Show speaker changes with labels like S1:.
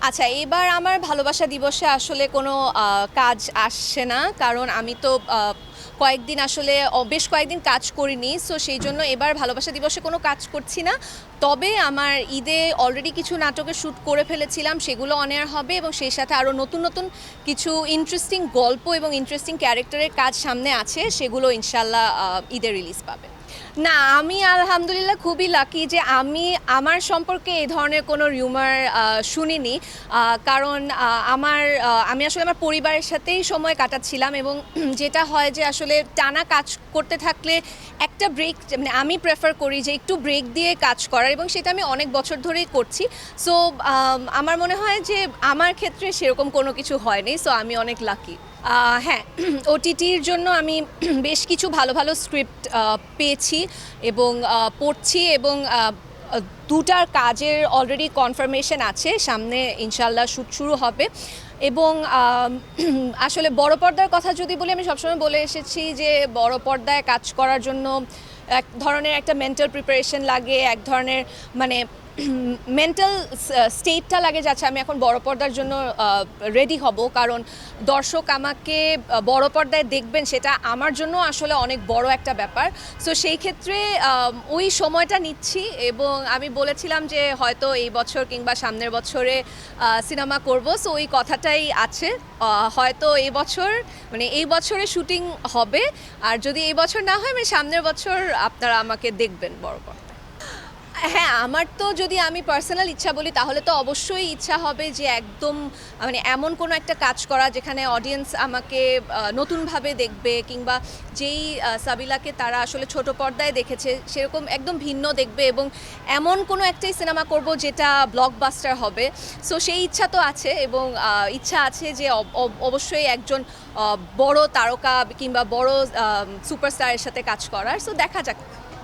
S1: আচ্ছা, এবার আমার ভালোবাসা দিবসে আসলে কোনো কাজ আসছে না। কারণ আমি তো কয়েকদিন আসলে বেশ কয়েকদিন কাজ করিনি। সো সেইজন্য এবার ভালোবাসা দিবসে কোনো কাজ করছি না। তবে আমার ঈদে অলরেডি কিছু নাটকের শ্যুট করে ফেলেছিলাম, সেগুলো অন এয়ার হবে এবং সেই সাথে আরও নতুন, নতুন কিছু ইন্টারেস্টিং গল্প এবং ইন্টারেস্টিং ক্যারেক্টারের কাজ সামনে আছে, সেগুলো ইনশাআল্লাহ ঈদে রিলিজ পাবে। না, আমি আলহামদুলিল্লাহ খুবই লাকি যে আমি আমার সম্পর্কে এই ধরনের কোনো রিউমার শুনিনি। কারণ আমি আসলে আমার পরিবারের সাথেই সময় কাটাচ্ছিলাম এবং যেটা হয় যে আসলে টানা কাজ করতে থাকলে একটা ব্রেক, মানে আমি প্রেফার করি যে একটু ব্রেক দিয়ে কাজ করার, এবং সেটা আমি অনেক বছর ধরেই করছি। সো আমার মনে হয় যে আমার ক্ষেত্রে সেরকম কোনো কিছু হয়নি। সো আমি অনেক লাকি। হ্যাঁ, ওটিটির জন্য আমি বেশ কিছু ভালো ভালো স্ক্রিপ্ট পেয়েছি এবং পড়ছি, এবং দুটার কাজের অলরেডি কনফার্মেশন আছে, সামনে ইনশাল্লাহ শ্যুট শুরু হবে। এবং আসলে বড় পর্দার কথা যদি বলি, আমি সবসময় বলে এসেছি যে বড় পর্দায় কাজ করার জন্য এক ধরনের একটা মেন্টাল প্রিপারেশন লাগে, এক ধরনের মানে মেন্টাল স্টেটটা লাগে যাচ্ছে আমি এখন বড় পর্দার জন্য রেডি হব। কারণ দর্শক আমাকে বড় পর্দায় দেখবেন, সেটা আমার জন্য আসলে অনেক বড় একটা ব্যাপার। সো সেই ক্ষেত্রে ওই সময়টা নিচ্ছি, এবং আমি বলেছিলাম যে হয়তো এই বছর কিংবা সামনের বছরে সিনেমা করব। সো ওই কথাটাই আছে। হয়তো এই বছর, মানে এই বছরে শুটিং হবে, আর যদি এই বছর না হয়, মানে সামনের বছর আপনারা আমাকে দেখবেন বড় পর্দায়। হ্যাঁ, আমার তো যদি আমি পার্সোনাল ইচ্ছা বলি, তাহলে তো অবশ্যই ইচ্ছা হবে যে একদম মানে এমন কোনো একটা কাজ করা যেখানে অডিয়েন্স আমাকে নতুনভাবে দেখবে, কিংবা যেই সাবিলাকে তারা আসলে ছোট পর্দায় দেখেছে সেরকম একদম ভিন্ন দেখবে, এবং এমন কোনো একটাই সিনেমা করব যেটা ব্লকবাস্টার হবে। সো সেই ইচ্ছা তো আছে, এবং ইচ্ছা আছে যে অবশ্যই একজন বড় তারকা কিংবা বড় সুপারস্টারের সাথে কাজ করার। সো দেখা যাক।